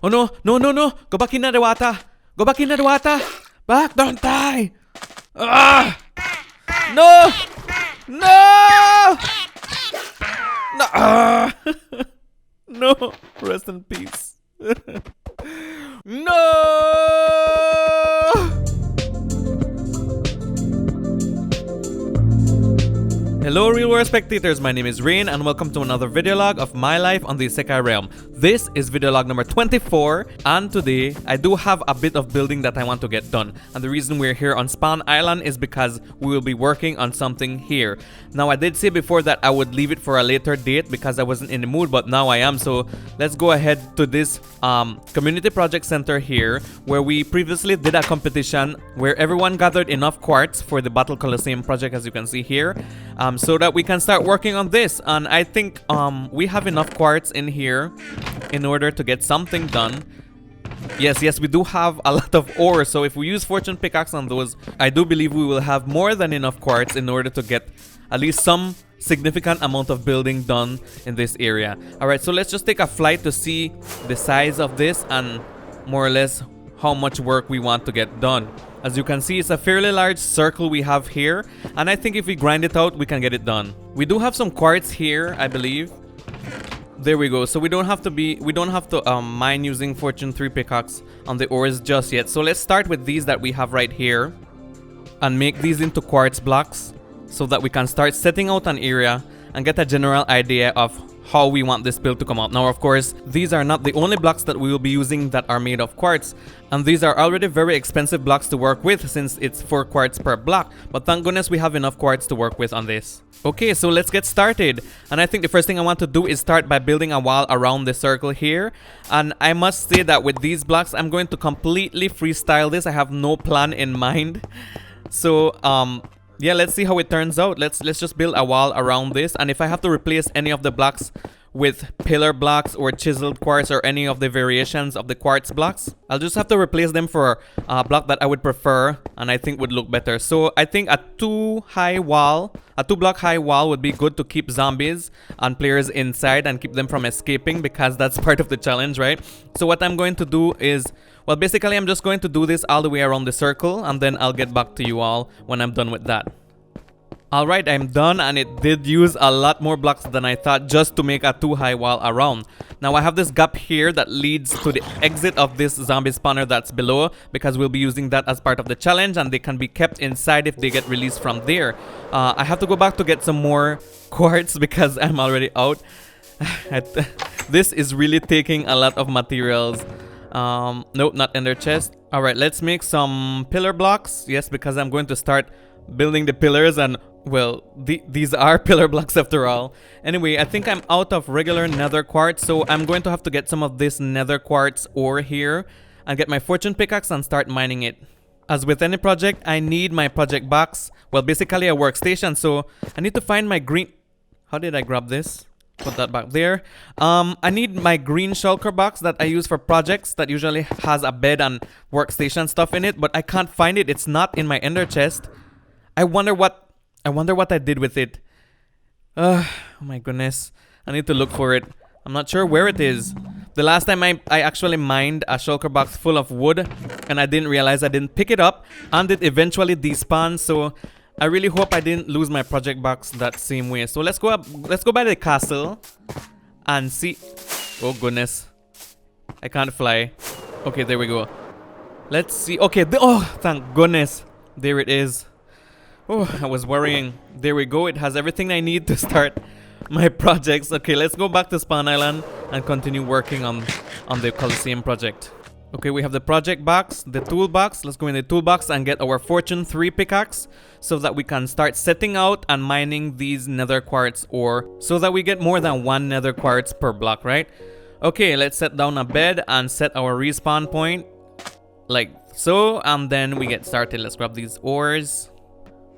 Oh no, no, no, no! Go back in the water! Go back in the water! Back, don't die! Ah! No! No! No! Ah! No! Rest in peace. No! Hello real world spectators, my name is Rain and welcome to another video log of my life on the Isekai Realm. This is video log number 24 and today I do have a bit of building that I want to get done. And the reason we're here on Spawn Island is because we will be working on something here. Now I did say before that I would leave it for a later date because I wasn't in the mood, but now I am. So let's go ahead to this community project center here where we previously did a competition where everyone gathered enough quartz for the Battle Colosseum project, as you can see here. So that we can start working on this, and I think we have enough quartz in here in order to get something done. Yes, we do have a lot of ore, so if we use fortune pickaxe on those, I do believe we will have more than enough quartz in order to get at least some significant amount of building done in this area. Alright, so let's just take a flight to see the size of this and more or less how much work we want to get done. As you can see, it's a fairly large circle we have here, and I think if we grind it out, we can get it done. We do have some quartz here, I believe. There we go. So we don't have to mine using Fortune 3 pickaxe on the ores just yet. So let's start with these that we have right here and make these into quartz blocks so that we can start setting out an area and get a general idea of how we want this build to come out. Now, of course, these are not the only blocks that we will be using that are made of quartz, and these are already very expensive blocks to work with since it's 4 quartz per block, but thank goodness we have enough quartz to work with on this. Okay, so let's get started, and I think the first thing I want to do is start by building a wall around the circle here. And I must say that with these blocks, I'm going to completely freestyle this. I have no plan in mind. So yeah, let's see how it turns out. Let's just build a wall around this, and if I have to replace any of the blocks with pillar blocks or chiseled quartz or any of the variations of the quartz blocks, I'll just have to replace them for a block that I would prefer and I think would look better. So I think a 2-block high wall would be good to keep zombies and players inside and keep them from escaping, because that's part of the challenge, right? So what I'm going to do is, well, basically I'm just going to do this all the way around the circle, and then I'll get back to you all when I'm done with that. Alright, I'm done, and it did use a lot more blocks than I thought just to make a 2-high wall around. Now I have this gap here that leads to the exit of this zombie spawner that's below, because we'll be using that as part of the challenge, and they can be kept inside if they get released from there. I have to go back to get some more quartz because I'm already out. This is really taking a lot of materials. Nope, not in their chest. Alright, let's make some pillar blocks. Yes, because I'm going to start building the pillars, and well, these are pillar blocks after all. Anyway, I think I'm out of regular nether quartz, so I'm going to have to get some of this nether quartz ore here and get my fortune pickaxe and start mining it. As with any project, I need my project box, well, basically a workstation, so I need to find my green... How did I grab this? Put that back there. I need my green shulker box that I use for projects that usually has a bed and workstation stuff in it, but I can't find it. It's not in my ender chest. I wonder what I did with it. Oh my goodness. I need to look for it. I'm not sure where it is. The last time I actually mined a shulker box full of wood, and I didn't realize I didn't pick it up, and it eventually despawned, so I really hope I didn't lose my project box that same way. So let's go by the castle and see. Oh goodness. I can't fly. Okay, there we go. Let's see. Okay, oh, thank goodness. There it is. Oh, I was worrying. There we go. It has everything I need to start my projects. Okay, let's go back to Spawn Island and continue working on the Coliseum project. Okay, we have the project box, the toolbox. Let's go in the toolbox and get our Fortune 3 pickaxe so that we can start setting out and mining these nether quartz ore so that we get more than 1 nether quartz per block, right? Okay, let's set down a bed and set our respawn point like so, and then we get started. Let's grab these ores.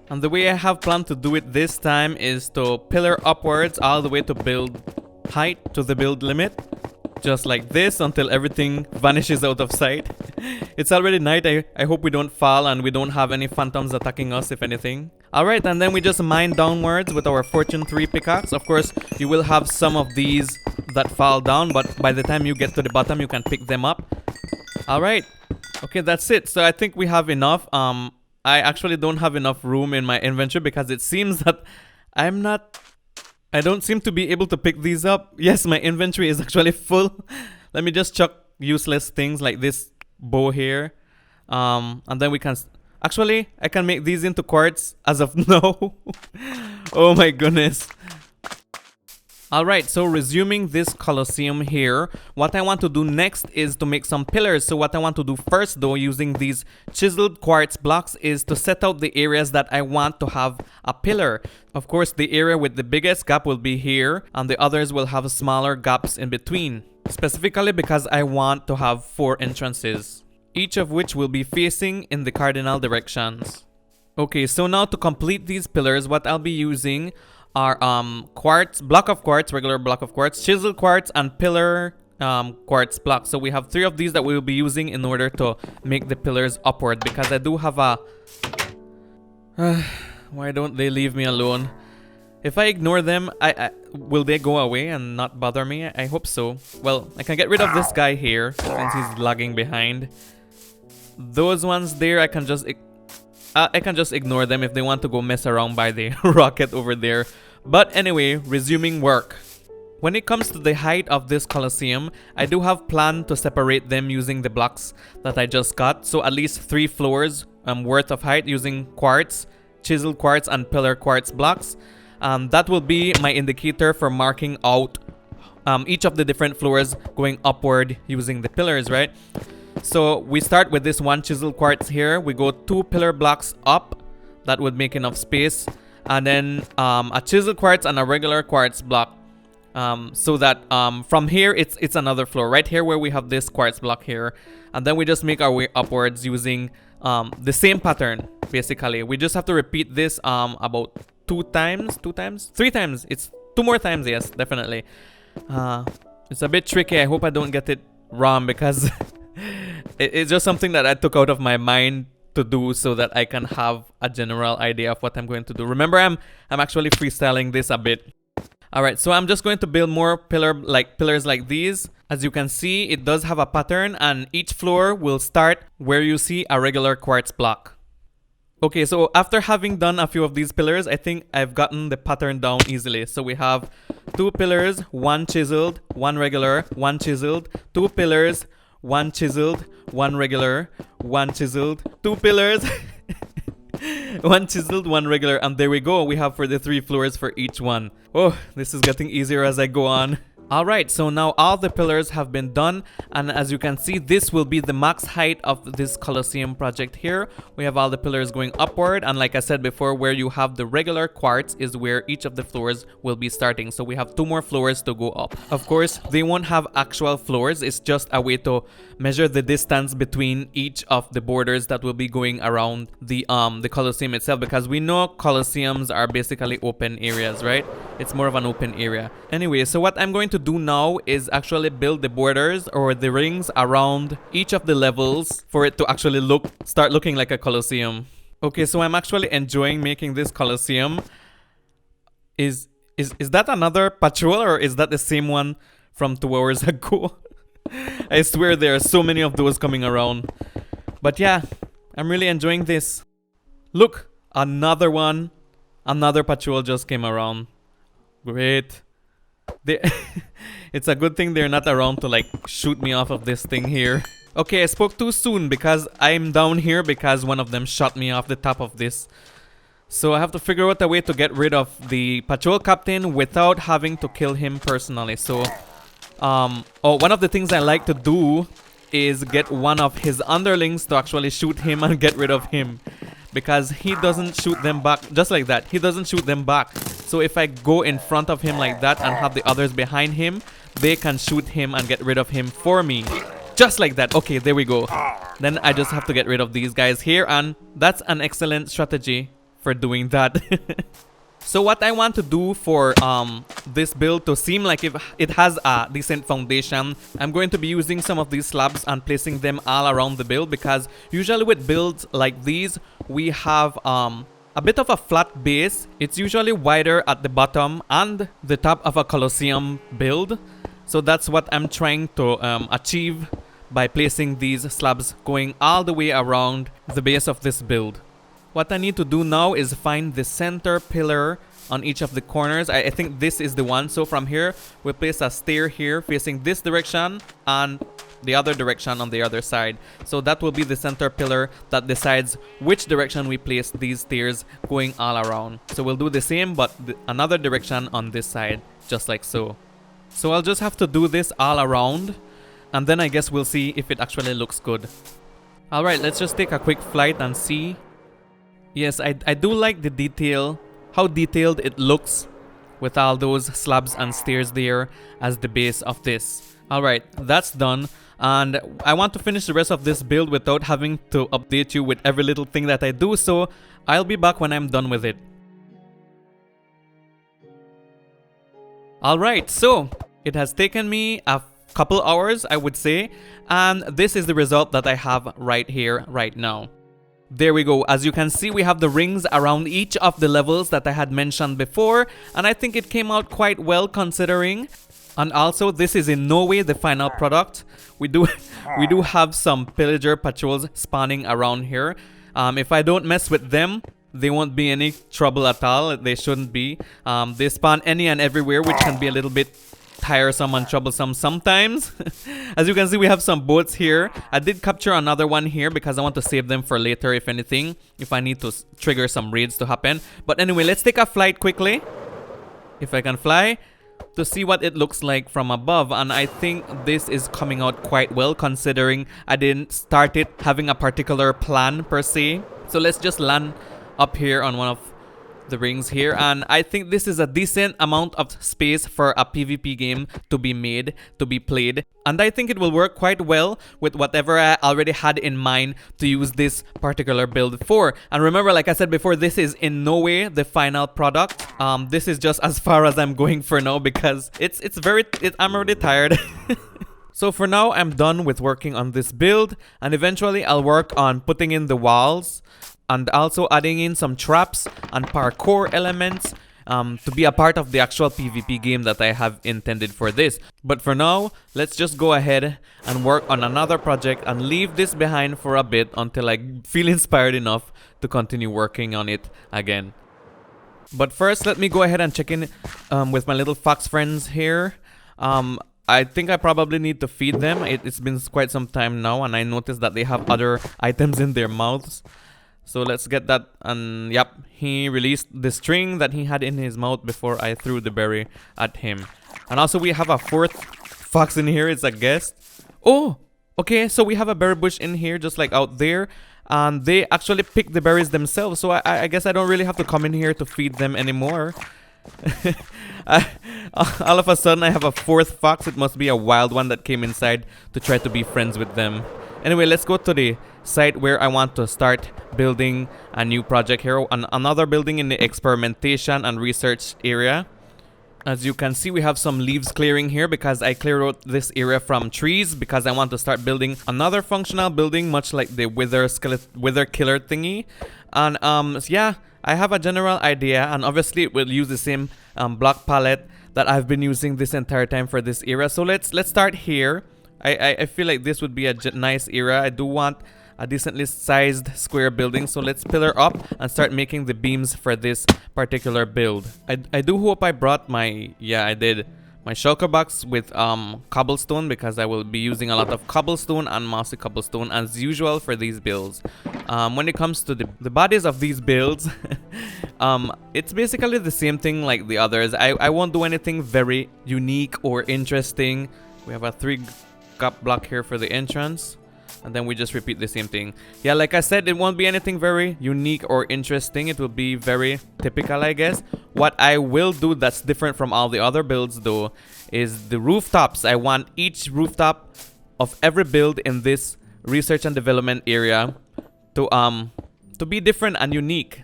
And the way I have planned to do it this time is to pillar upwards all the way to build height, to the build limit. just like this until everything vanishes out of sight. It's already night. I hope we don't fall and we don't have any phantoms attacking us, if anything. Alright, and then we just mine downwards with our Fortune 3 pickaxe. Of course, you will have some of these that fall down, but by the time you get to the bottom, you can pick them up. Alright. Okay, that's it. So I think we have enough. I actually don't have enough room in my inventory because it seems that I don't seem to be able to pick these up. Yes, my inventory is actually full. Let me just chuck useless things like this bow here. And then we can... Actually, I can make these into quartz as of now. Oh my goodness. Alright, so resuming this coliseum here, what I want to do next is to make some pillars. So what I want to do first though, using these chiseled quartz blocks, is to set out the areas that I want to have a pillar. Of course, the area with the biggest gap will be here, and the others will have smaller gaps in between. Specifically because I want to have 4 entrances, each of which will be facing in the cardinal directions. Okay, so now to complete these pillars, what I'll be using are quartz, block of quartz, regular block of quartz, chiseled quartz, and pillar quartz blocks. So we have 3 of these that we will be using in order to make the pillars upward, because I do have a... why don't they leave me alone? If I ignore them, will they go away and not bother me? I hope so. Well, I can get rid of this guy here since he's lagging behind. Those ones there, I can just ignore them if they want to go mess around by the rocket over there. But anyway, resuming work. When it comes to the height of this coliseum, I do have planned to separate them using the blocks that I just got. So at least 3 floors worth of height using quartz, chiseled quartz, and pillar quartz blocks. That will be my indicator for marking out each of the different floors going upward using the pillars, right? So we start with this 1 chiseled quartz here. We go 2 pillar blocks up. That would make enough space. And then a chiseled quartz and a regular quartz block. So that from here, it's another floor. Right here where we have this quartz block here. And then we just make our way upwards using the same pattern, basically. We just have to repeat this about 3 times. It's 2 more times, yes, definitely. It's a bit tricky. I hope I don't get it wrong because... It's just something that I took out of my mind to do so that I can have a general idea of what I'm going to do. Remember, I'm actually freestyling this a bit. Alright, so I'm just going to build more pillars like these. As you can see, it does have a pattern, and each floor will start where you see a regular quartz block. Okay, so after having done a few of these pillars, I think I've gotten the pattern down easily. So we have 2 pillars, 1 chiseled, 1 regular, 1 chiseled, 2 pillars, 1 chiseled, 1 regular, 1 chiseled, 2 pillars, 1 chiseled, 1 regular, and there we go. We have for the 3 floors for each one. Oh, this is getting easier as I go on. Alright, so now all the pillars have been done, and as you can see, this will be the max height of this Colosseum project here. We have all the pillars going upward, and like I said before, where you have the regular quartz is where each of the floors will be starting. So we have 2 more floors to go up. Of course, they won't have actual floors. It's just a way to measure the distance between each of the borders that will be going around the Colosseum itself, because we know Colosseums are basically open areas, right? It's more of an open area. Anyway, so what I'm going to do now is actually build the borders or the rings around each of the levels for it to actually start looking like a Colosseum. Okay, so I'm actually enjoying making this Colosseum. Is that another patrol, or is that the same one from 2 hours ago? I swear there are so many of those coming around. But yeah, I'm really enjoying this. Look, another one. Another patrol just came around. Great. It's a good thing they're not around to like shoot me off of this thing here. Okay, I spoke too soon because I'm down here because one of them shot me off the top of this. So I have to figure out a way to get rid of the patrol captain without having to kill him personally. So one of the things I like to do is get one of his underlings to actually shoot him and get rid of him, because he doesn't shoot them back. Just like that, he doesn't shoot them back. So if I go in front of him like that and have the others behind him, they can shoot him and get rid of him for me. Just like that. Okay, there we go. Then I just have to get rid of these guys here, and that's an excellent strategy for doing that. So what I want to do for this build to seem like if it has a decent foundation, I'm going to be using some of these slabs and placing them all around the build, because usually with builds like these, we have a bit of a flat base. It's usually wider at the bottom and the top of a coliseum build. So that's what I'm trying to achieve by placing these slabs going all the way around the base of this build. What I need to do now is find the center pillar on each of the corners. I think this is the one. So from here, we place a stair here facing this direction and the other direction on the other side. So that will be the center pillar that decides which direction we place these stairs going all around. So we'll do the same, but another direction on this side, just like so. So I'll just have to do this all around, and then I guess we'll see if it actually looks good. Alright, let's just take a quick flight and see. Yes, I do like the detail, how detailed it looks with all those slabs and stairs there as the base of this. Alright, that's done. And I want to finish the rest of this build without having to update you with every little thing that I do, so I'll be back when I'm done with it. Alright, so it has taken me a couple hours, I would say, and this is the result that I have right here, right now. There we go. As you can see, we have the rings around each of the levels that I had mentioned before, and I think it came out quite well considering. And also, this is in no way the final product. We do have some pillager patrols spawning around here. If I don't mess with them, they won't be any trouble at all. They shouldn't be. They spawn any and everywhere, which can be a little bit tiresome and troublesome sometimes. As you can see, we have some boats here. I did capture another one here because I want to save them for later, if anything, if I need to trigger some raids to happen. But anyway, let's take a flight quickly, if I can fly, to see what it looks like from above. And I think this is coming out quite well, considering I didn't start it having a particular plan per se. So let's just land up here on one of the rings here, and I think this is a decent amount of space for a PvP game to be made, to be played, and I think it will work quite well with whatever I already had in mind to use this particular build for. And remember, like I said before, this is in no way the final product. This is just as far as I'm going for now, because I'm already tired. So for now, I'm done with working on this build, and eventually I'll work on putting in the walls and also adding in some traps and parkour elements to be a part of the actual PvP game that I have intended for this. But for now, let's just go ahead and work on another project and leave this behind for a bit until I feel inspired enough to continue working on it again. But first, let me go ahead and check in with my little fox friends here. I think I probably need to feed them. It's been quite some time now, and I noticed that they have other items in their mouths. So let's get that. And yep, he released the string that he had in his mouth before I threw the berry at him. And also we have a fourth fox in here. It's a guest. Oh, okay. So we have a berry bush in here, just like out there. And they actually pick the berries themselves. So I guess I don't really have to come in here to feed them anymore. All of a sudden I have a fourth fox. It must be a wild one that came inside to try to be friends with them. Anyway, let's go to the site where I want to start building a new project here. Another building in the experimentation and research area. As you can see, we have some leaves clearing here because I cleared out this area from trees because I want to start building another functional building, much like the wither killer thingy. And so yeah, I have a general idea, and obviously it will use the same block palette that I've been using this entire time for this area. So let's start here. I feel like this would be a nice area. I do want a decently sized square building, so let's pillar up and start making the beams for this particular build. I do hope I brought my, yeah, I did, my shulker box with cobblestone, because I will be using a lot of cobblestone and mossy cobblestone as usual for these builds. When it comes to the bodies of these builds, it's basically the same thing like the others. I won't do anything very unique or interesting. We have a 3-cup block here for the entrance, and then we just repeat the same thing. Yeah, like I said, it won't be anything very unique or interesting. It will be very typical, I guess. What I will do that's different from all the other builds though is the rooftops. I want each rooftop of every build in this research and development area to be different and unique,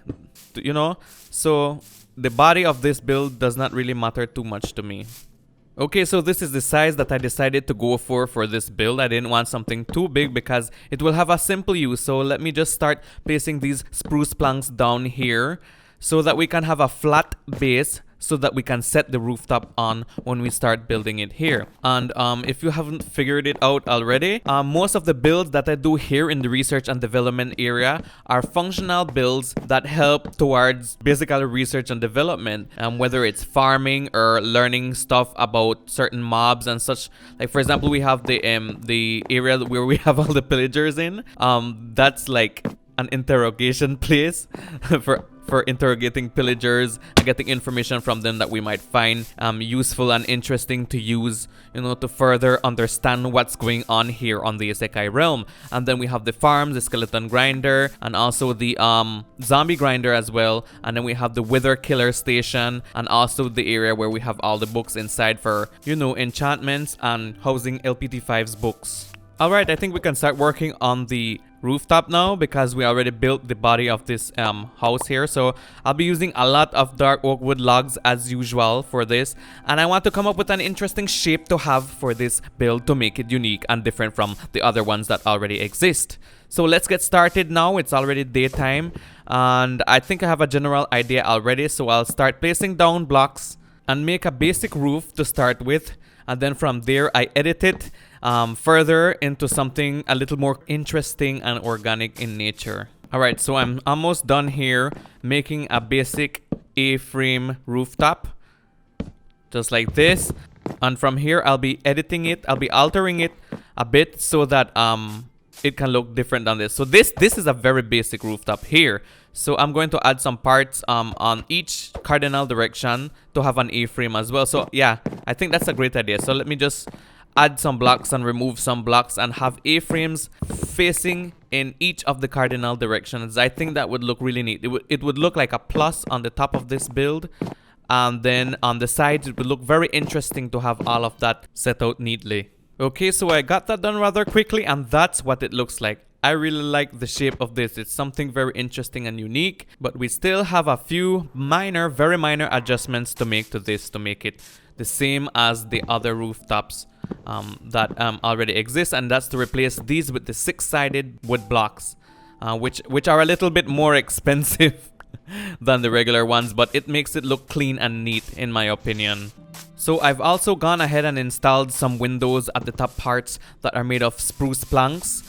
you know. So the body of this build does not really matter too much to me. Okay, so this is the size that I decided to go for this build. I didn't want something too big because it will have a simple use. So let me just start placing these spruce planks down here so that we can have a flat base so that we can set the rooftop on when we start building it here. And if you haven't figured it out already, most of the builds that I do here in the research and development area are functional builds that help towards basically research and development, whether it's farming or learning stuff about certain mobs and such. Like for example, we have the area where we have all the pillagers in. That's like an interrogation place for interrogating pillagers and getting information from them that we might find useful and interesting to use, you know, to further understand what's going on here on the Isekai Realm. And then we have the farms, the skeleton grinder, and also the zombie grinder as well. And then we have the wither killer station, and also the area where we have all the books inside for, you know, enchantments and housing LPT5's books. Alright, I think we can start working on the rooftop now because we already built the body of this house here. So I'll be using a lot of dark oak wood logs as usual for this, and I want to come up with an interesting shape to have for this build to make it unique and different from the other ones that already exist. So let's get started now. It's already daytime and I think I have a general idea already, so I'll start placing down blocks and make a basic roof to start with, and then from there I edit it further into something a little more interesting and organic in nature. Alright, so I'm almost done here making a basic A-frame rooftop, just like this. And from here I'll be editing it, I'll be altering it a bit so that it can look different than this. So this is a very basic rooftop here. So I'm going to add some parts on each cardinal direction to have an A-frame as well. So yeah, I think that's a great idea. So let me just add some blocks and remove some blocks and have A-frames facing in each of the cardinal directions. I think that would look really neat. It would look like a plus on the top of this build, and then on the sides it would look very interesting to have all of that set out neatly. Okay, so I got that done rather quickly, and that's what it looks like. I really like the shape of this. It's something very interesting and unique, but we still have a few minor, very minor adjustments to make to this to make it the same as the other rooftops that already exist, and that's to replace these with the 6-sided wood blocks, which are a little bit more expensive than the regular ones, but it makes it look clean and neat in my opinion. So I've also gone ahead and installed some windows at the top parts that are made of spruce planks.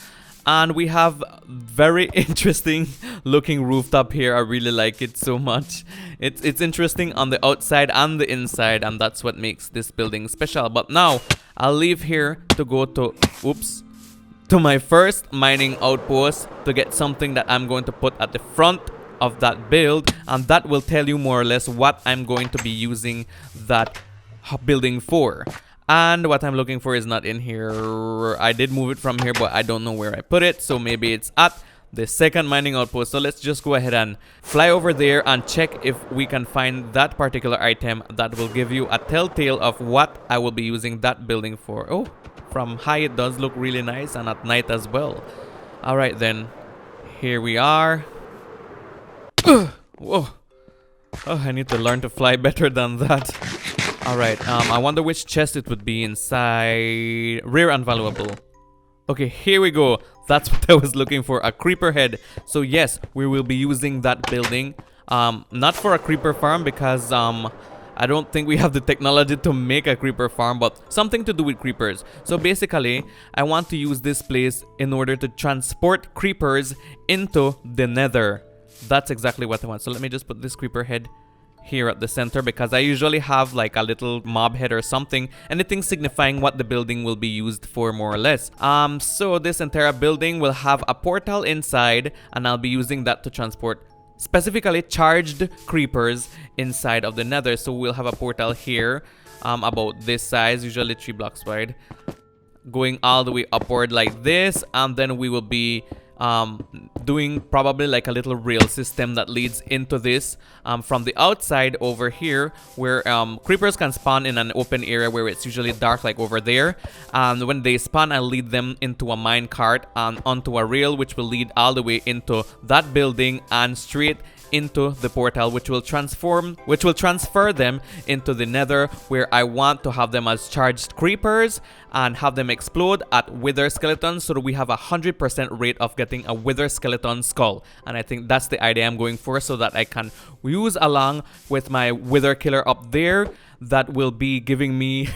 And we have very interesting looking rooftop here. I really like it so much. It's interesting on the outside and the inside, and that's what makes this building special. But now I'll leave here to go to my first mining outpost to get something that I'm going to put at the front of that build, and that will tell you more or less what I'm going to be using that building for. And what I'm looking for is not in here. I did move it from here, but I don't know where I put it. So maybe it's at the second mining outpost. So let's just go ahead and fly over there and check if we can find that particular item that will give you a telltale of what I will be using that building for. Oh, from high it does look really nice, and at night as well. Alright then, here we are. Whoa. Oh, I need to learn to fly better than that. Alright, I wonder which chest it would be inside. Rare and valuable. Okay, here we go. That's what I was looking for, a creeper head. So yes, we will be using that building. Not for a creeper farm because I don't think we have the technology to make a creeper farm, but something to do with creepers. So basically, I want to use this place in order to transport creepers into the nether. That's exactly what I want. So let me just put this creeper head here at the center, because I usually have like a little mob head or something, anything signifying what the building will be used for more or less. So this entire building will have a portal inside, and I'll be using that to transport specifically charged creepers inside of the nether. So we'll have a portal here about this size, usually 3 blocks wide, going all the way upward like this, and then we will be doing probably like a little rail system that leads into this from the outside over here, where creepers can spawn in an open area where it's usually dark, like over there. And when they spawn, I'll lead them into a mine cart and onto a rail, which will lead all the way into that building and straight into the portal, which will transfer them into the nether, where I want to have them as charged creepers and have them explode at wither skeletons, so that we have a 100% rate of getting a wither skeleton skull. And I think that's the idea I'm going for, so that I can use along with my wither killer up there that will be giving me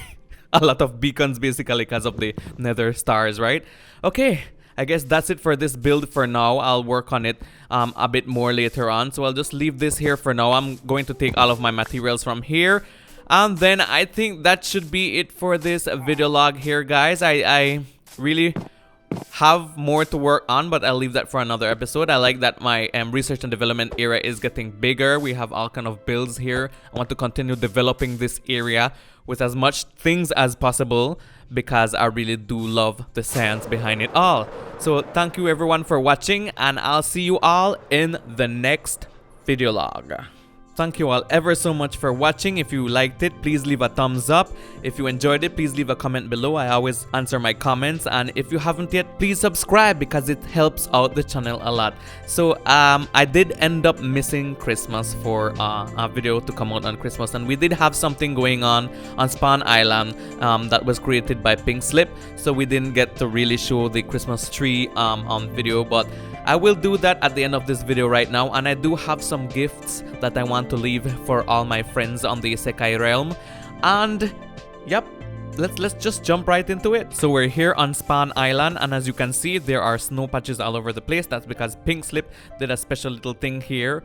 a lot of beacons basically because of the nether stars, right? Okay, I guess that's it for this build for now. I'll work on it a bit more later on, so I'll just leave this here for now. I'm going to take all of my materials from here, and then I think that should be it for this video log here, guys. I really have more to work on, but I'll leave that for another episode. I like that my research and development area is getting bigger. We have all kind of builds here. I want to continue developing this area with as much things as possible, because I really do love the science behind it all. So thank you everyone for watching, and I'll see you all in the next video log. Thank you all ever so much for watching. If you liked it, please leave a thumbs up. If you enjoyed it, please leave a comment below. I always answer my comments. And if you haven't yet, please subscribe, because it helps out the channel a lot. So I did end up missing Christmas for a video to come out on Christmas, and we did have something going on Spawn Island that was created by Pink Slip, so we didn't get to really show the Christmas tree on video, but I will do that at the end of this video right now. And I do have some gifts that I want to leave for all my friends on the Isekai Realm. And yep, let's just jump right into it. So we're here on Spawn Island, and as you can see, there are snow patches all over the place. That's because Pink Slip did a special little thing here.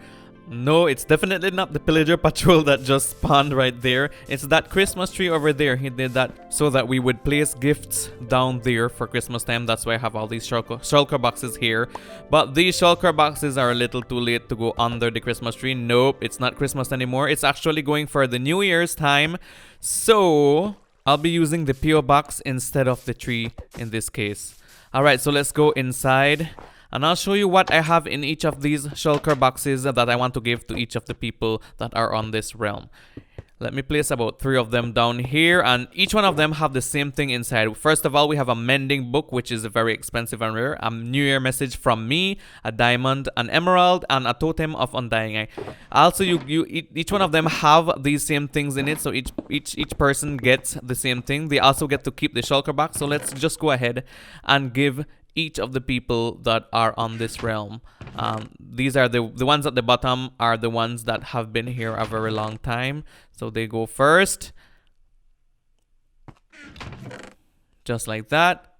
No, it's definitely not the pillager patrol that just spawned right there. It's that Christmas tree over there. He did that so that we would place gifts down there for Christmas time. That's why I have all these shulker boxes here. But these shulker boxes are a little too late to go under the Christmas tree. Nope, it's not Christmas anymore. It's actually going for the New Year's time. So I'll be using the PO box instead of the tree in this case. Alright, so let's go inside, and I'll show you what I have in each of these shulker boxes that I want to give to each of the people that are on this realm. Let me place about 3 of them down here, and each one of them have the same thing inside. First of all, we have a mending book, which is very expensive and rare. A New Year message from me, a diamond, an emerald, and a totem of undying eye. Also, each one of them have these same things in it, so each person gets the same thing. They also get to keep the shulker box. So let's just go ahead and give each of the people that are on this realm. These are the ones at the bottom are the ones that have been here a very long time, so they go first, just like that.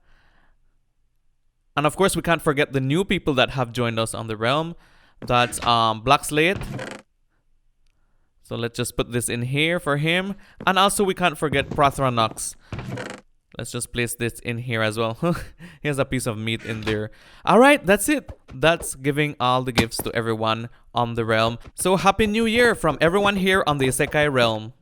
And of course, we can't forget the new people that have joined us on the realm. That's Black Slate. So let's just put this in here for him. And also we can't forget Prothronox. Let's just place this in here as well. Here's a piece of meat in there. Alright, that's it. That's giving all the gifts to everyone on the realm. So Happy New Year from everyone here on the Isekai Realm.